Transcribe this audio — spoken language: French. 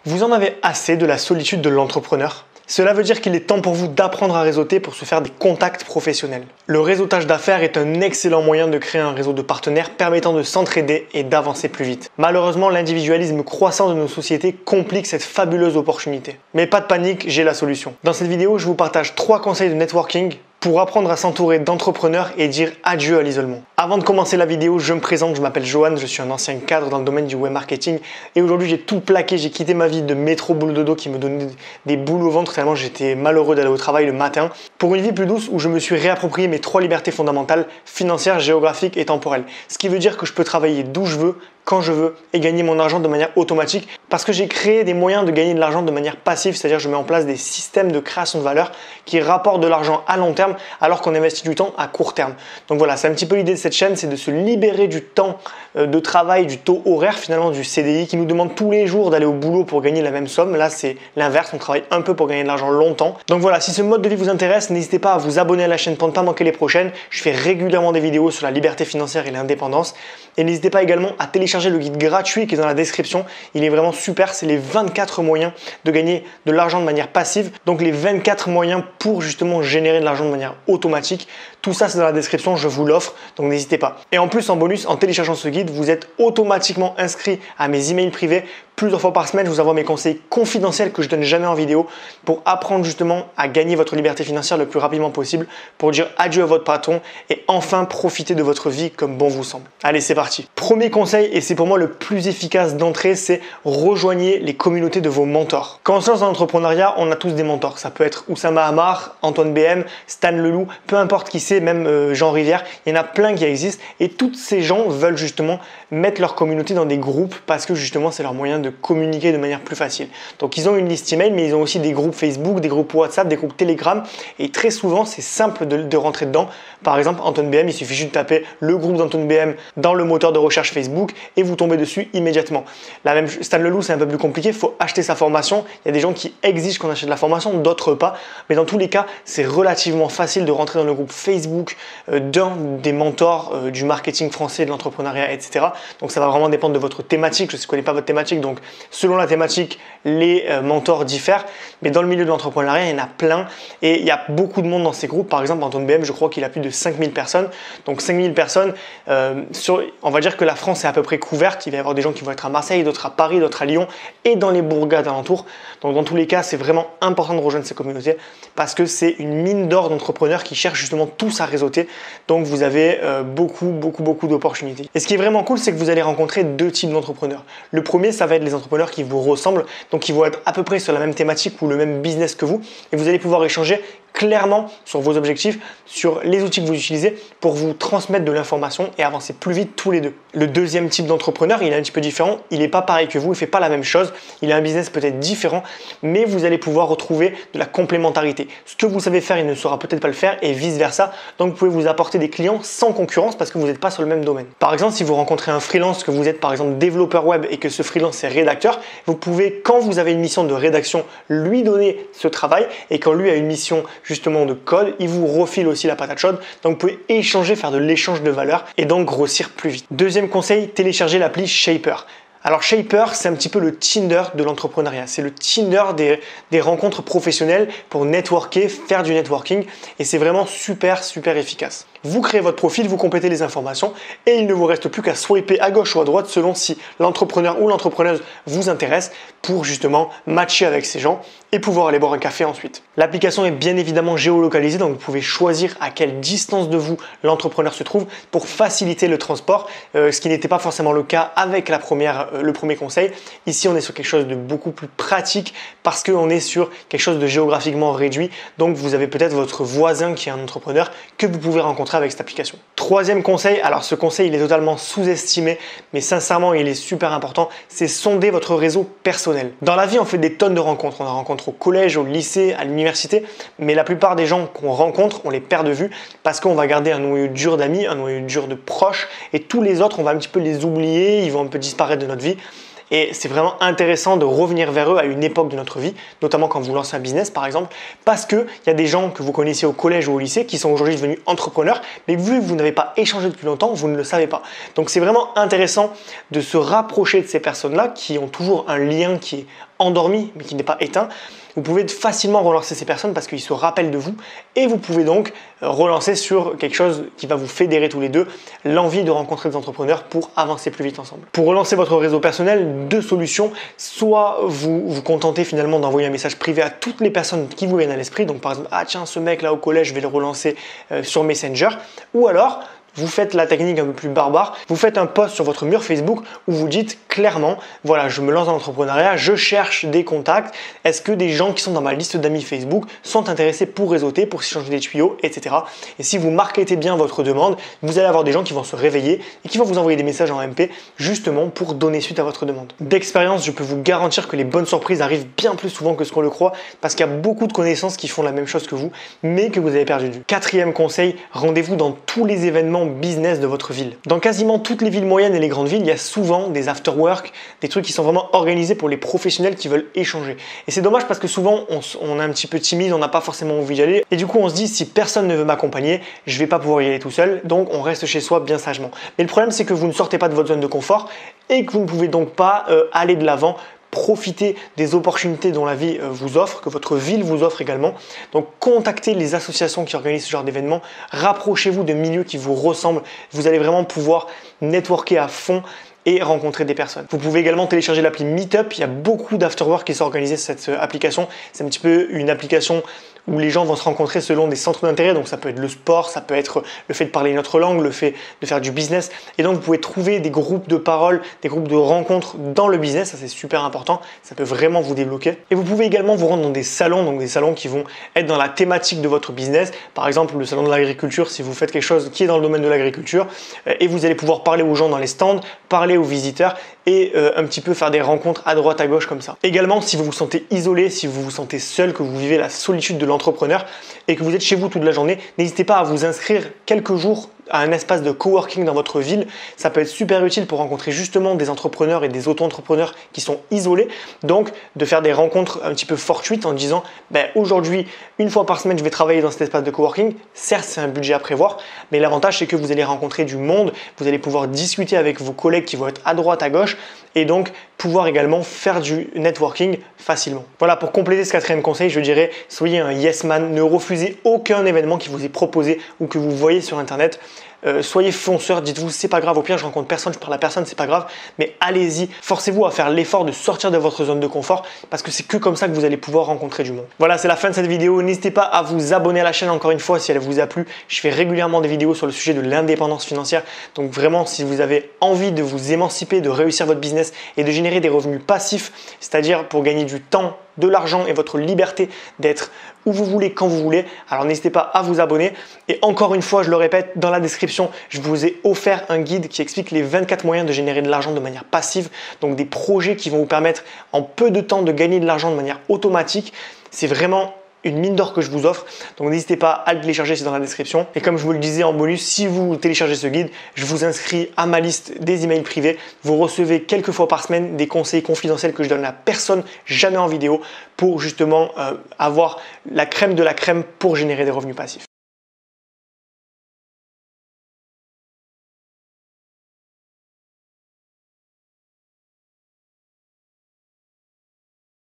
Vous en avez assez de la solitude de l'entrepreneur? Cela veut dire qu'il est temps pour vous d'apprendre à réseauter pour se faire des contacts professionnels. Le réseautage d'affaires est un excellent moyen de créer un réseau de partenaires permettant de s'entraider et d'avancer plus vite. Malheureusement, l'individualisme croissant de nos sociétés complique cette fabuleuse opportunité. Mais pas de panique, j'ai la solution. Dans cette vidéo, je vous partage 3 conseils de networking pour apprendre à s'entourer d'entrepreneurs et dire adieu à l'isolement. Avant de commencer la vidéo, je me présente, je m'appelle Johan, je suis un ancien cadre dans le domaine du web marketing et aujourd'hui j'ai tout plaqué, j'ai quitté ma vie de métro boulot dodo qui me donnait des boules au ventre tellement j'étais malheureux d'aller au travail le matin pour une vie plus douce où je me suis réapproprié mes 3 libertés fondamentales, financières, géographiques et temporelles. Ce qui veut dire que je peux travailler d'où je veux, quand je veux et gagner mon argent de manière automatique parce que j'ai créé des moyens de gagner de l'argent de manière passive, c'est-à-dire je mets en place des systèmes de création de valeur qui rapportent de l'argent à long terme alors qu'on investit du temps à court terme. Donc voilà, c'est un petit peu l'idée de cette chaîne, c'est de se libérer du temps de travail, du taux horaire finalement du CDI qui nous demande tous les jours d'aller au boulot pour gagner la même somme. Là, c'est l'inverse, on travaille un peu pour gagner de l'argent longtemps. Donc voilà, si ce mode de vie vous intéresse, n'hésitez pas à vous abonner à la chaîne pour ne pas manquer les prochaines. Je fais régulièrement des vidéos sur la liberté financière et l'indépendance. Et n'hésitez pas également à télécharger le guide gratuit qui est dans la description. Il est vraiment super, c'est les 24 moyens de gagner de l'argent de manière passive. Donc les 24 moyens pour justement générer de l'argent de manière automatique. Tout ça, c'est dans la description, je vous l'offre, donc n'hésitez pas. Et en plus, en bonus, en téléchargeant ce guide, vous êtes automatiquement inscrit à mes emails privés. Plusieurs fois par semaine, je vous envoie mes conseils confidentiels que je donne jamais en vidéo pour apprendre justement à gagner votre liberté financière le plus rapidement possible, pour dire adieu à votre patron et enfin profiter de votre vie comme bon vous semble. Allez, c'est parti. Premier conseil, et c'est pour moi le plus efficace d'entrée, c'est rejoignez les communautés de vos mentors. Quand on se lance dans l'entrepreneuriat, on a tous des mentors. Ça peut être Oussama Hamar, Antoine BM, Stan Leloup, peu importe qui c'est, même Jean Rivière. Il y en a plein qui existent et tous ces gens veulent justement mettre leur communauté dans des groupes parce que justement c'est leur moyen de communiquer de manière plus facile. Donc ils ont une liste email, mais ils ont aussi des groupes Facebook, des groupes WhatsApp, des groupes Telegram et très souvent c'est simple de rentrer dedans. Par exemple, Antoine BM, il suffit juste de taper le groupe d'Antoine BM dans le moteur de recherche Facebook et vous tombez dessus immédiatement. La même Stan Leloup, c'est un peu plus compliqué, il faut acheter sa formation. Il y a des gens qui exigent qu'on achète la formation, d'autres pas. Mais dans tous les cas, c'est relativement facile de rentrer dans le groupe Facebook d'un des mentors du marketing français, de l'entrepreneuriat, etc. Donc ça va vraiment dépendre de votre thématique. Je ne connais pas votre thématique, donc selon la thématique, les mentors diffèrent. Mais dans le milieu de l'entrepreneuriat, il y en a plein et il y a beaucoup de monde dans ces groupes. Par exemple, Antoine BM, je crois qu'il a plus de 5000 personnes. Donc 5000 personnes, on va dire que la France est à peu près couverte. Il va y avoir des gens qui vont être à Marseille, d'autres à Paris, d'autres à Lyon et dans les bourgades alentours. Donc dans tous les cas, c'est vraiment important de rejoindre ces communautés parce que c'est une mine d'or d'entrepreneurs qui cherchent justement tous à réseauter. Donc vous avez beaucoup d'opportunités. Et ce qui est vraiment cool, c'est que vous allez rencontrer 2 types d'entrepreneurs. Le premier, ça va être les entrepreneurs qui vous ressemblent, donc qui vont être à peu près sur la même thématique ou le même business que vous et vous allez pouvoir échanger clairement sur vos objectifs, sur les outils que vous utilisez pour vous transmettre de l'information et avancer plus vite tous les deux. Le deuxième type d'entrepreneur, il est un petit peu différent, il n'est pas pareil que vous, il ne fait pas la même chose, il a un business peut-être différent, mais vous allez pouvoir retrouver de la complémentarité. Ce que vous savez faire, il ne saura peut-être pas le faire et vice versa, donc vous pouvez vous apporter des clients sans concurrence parce que vous n'êtes pas sur le même domaine. Par exemple, si vous rencontrez un freelance, que vous êtes par exemple développeur web et que ce freelance est rédacteur, vous pouvez, quand vous avez une mission de rédaction, lui donner ce travail et quand lui a une mission justement de code, il vous refile aussi la patate chaude. Donc vous pouvez échanger, faire de l'échange de valeur et donc grossir plus vite. Deuxième conseil, téléchargez l'appli Shaper. Alors Shaper, c'est un petit peu le Tinder de l'entrepreneuriat. C'est le Tinder des rencontres professionnelles pour networker, faire du networking et c'est vraiment super efficace. Vous créez votre profil, vous complétez les informations et il ne vous reste plus qu'à swiper à gauche ou à droite selon si l'entrepreneur ou l'entrepreneuse vous intéresse pour justement matcher avec ces gens et pouvoir aller boire un café ensuite. L'application est bien évidemment géolocalisée, donc vous pouvez choisir à quelle distance de vous l'entrepreneur se trouve pour faciliter le transport, ce qui n'était pas forcément le cas avec le premier conseil. Ici, on est sur quelque chose de beaucoup plus pratique parce qu'on est sur quelque chose de géographiquement réduit. Donc, vous avez peut-être votre voisin qui est un entrepreneur que vous pouvez rencontrer avec cette application. Troisième conseil, alors ce conseil, il est totalement sous-estimé, mais sincèrement, il est super important, c'est sonder votre réseau personnel. Dans la vie, on fait des tonnes de rencontres. On en rencontre au collège, au lycée, à l'université, mais la plupart des gens qu'on rencontre, on les perd de vue parce qu'on va garder un noyau dur d'amis, un noyau dur de proches, et tous les autres, on va un petit peu les oublier, ils vont un peu disparaître de notre vie. Et c'est vraiment intéressant de revenir vers eux à une époque de notre vie, notamment quand vous lancez un business par exemple, parce qu'il y a des gens que vous connaissiez au collège ou au lycée qui sont aujourd'hui devenus entrepreneurs, mais vu que vous n'avez pas échangé depuis longtemps, vous ne le savez pas. Donc c'est vraiment intéressant de se rapprocher de ces personnes-là qui ont toujours un lien qui est endormi mais qui n'est pas éteint, vous pouvez facilement relancer ces personnes parce qu'ils se rappellent de vous et vous pouvez donc relancer sur quelque chose qui va vous fédérer tous les deux, l'envie de rencontrer des entrepreneurs pour avancer plus vite ensemble. Pour relancer votre réseau personnel, deux solutions. Soit vous vous contentez finalement d'envoyer un message privé à toutes les personnes qui vous viennent à l'esprit. Donc par exemple, ah tiens, ce mec là au collège, je vais le relancer sur Messenger. Ou alors, vous faites la technique un peu plus barbare, vous faites un post sur votre mur Facebook où vous dites clairement, voilà, je me lance dans l'entrepreneuriat, je cherche des contacts, est-ce que des gens qui sont dans ma liste d'amis Facebook sont intéressés pour réseauter, pour s'échanger des tuyaux, etc. Et si vous marketez bien votre demande, vous allez avoir des gens qui vont se réveiller et qui vont vous envoyer des messages en MP justement pour donner suite à votre demande. D'expérience, je peux vous garantir que les bonnes surprises arrivent bien plus souvent que ce qu'on le croit parce qu'il y a beaucoup de connaissances qui font la même chose que vous, mais que vous avez perdu de vue. Quatrième conseil, rendez-vous dans tous les événements business de votre ville. Dans quasiment toutes les villes moyennes et les grandes villes, il y a souvent des after-work, des trucs qui sont vraiment organisés pour les professionnels qui veulent échanger. Et c'est dommage parce que souvent on est un petit peu timide, on n'a pas forcément envie d'y aller. Et du coup on se dit si personne ne veut m'accompagner, je vais pas pouvoir y aller tout seul, donc on reste chez soi bien sagement. Mais le problème c'est que vous ne sortez pas de votre zone de confort et que vous ne pouvez donc pas aller de l'avant, profitez des opportunités dont la vie vous offre, que votre ville vous offre également. Donc contactez les associations qui organisent ce genre d'événements, rapprochez-vous de milieux qui vous ressemblent. Vous allez vraiment pouvoir networker à fond et rencontrer des personnes. Vous pouvez également télécharger l'appli Meetup. Il y a beaucoup d'afterwork qui sont organisés sur cette application. C'est un petit peu une application où les gens vont se rencontrer selon des centres d'intérêt. Donc ça peut être le sport, ça peut être le fait de parler une autre langue, le fait de faire du business. Et donc vous pouvez trouver des groupes de parole, des groupes de rencontres dans le business. Ça c'est super important. Ça peut vraiment vous débloquer. Et vous pouvez également vous rendre dans des salons, donc des salons qui vont être dans la thématique de votre business. Par exemple le salon de l'agriculture si vous faites quelque chose qui est dans le domaine de l'agriculture. Et vous allez pouvoir parler aux gens dans les stands, parler aux visiteurs et un petit peu faire des rencontres à droite à gauche comme ça. Également si vous vous sentez isolé, si vous vous sentez seul, que vous vivez la solitude de l'entrepreneur et que vous êtes chez vous toute la journée, n'hésitez pas à vous inscrire quelques jours à un espace de coworking dans votre ville. Ça peut être super utile pour rencontrer justement des entrepreneurs et des auto-entrepreneurs qui sont isolés. Donc de faire des rencontres un petit peu fortuites en disant aujourd'hui, une fois par semaine, je vais travailler dans cet espace de coworking. Certes, c'est un budget à prévoir, mais l'avantage c'est que vous allez rencontrer du monde, vous allez pouvoir discuter avec vos collègues qui vont être à droite, à gauche et donc pouvoir également faire du networking facilement. Voilà, pour compléter ce quatrième conseil, je dirais soyez un yes man, ne refusez aucun événement qui vous est proposé ou que vous voyez sur internet. Soyez fonceur, dites-vous c'est pas grave, au pire je rencontre personne, je parle à personne, c'est pas grave, mais allez-y, forcez-vous à faire l'effort de sortir de votre zone de confort parce que c'est que comme ça que vous allez pouvoir rencontrer du monde. Voilà, c'est la fin de cette vidéo. N'hésitez pas à vous abonner à la chaîne encore une fois si elle vous a plu. Je fais régulièrement des vidéos sur le sujet de l'indépendance financière, donc vraiment si vous avez envie de vous émanciper, de réussir votre business et de générer des revenus passifs, c'est-à-dire pour gagner du temps, de l'argent et votre liberté d'être où vous voulez, quand vous voulez, alors n'hésitez pas à vous abonner. Et encore une fois, je le répète, dans la description, je vous ai offert un guide qui explique les 24 moyens de générer de l'argent de manière passive, donc des projets qui vont vous permettre en peu de temps de gagner de l'argent de manière automatique. C'est vraiment une mine d'or que je vous offre, donc n'hésitez pas à le télécharger, c'est dans la description. Et comme je vous le disais en bonus, si vous téléchargez ce guide, je vous inscris à ma liste des emails privés. Vous recevez quelques fois par semaine des conseils confidentiels que je donne à personne, jamais en vidéo, pour justement avoir la crème de la crème pour générer des revenus passifs.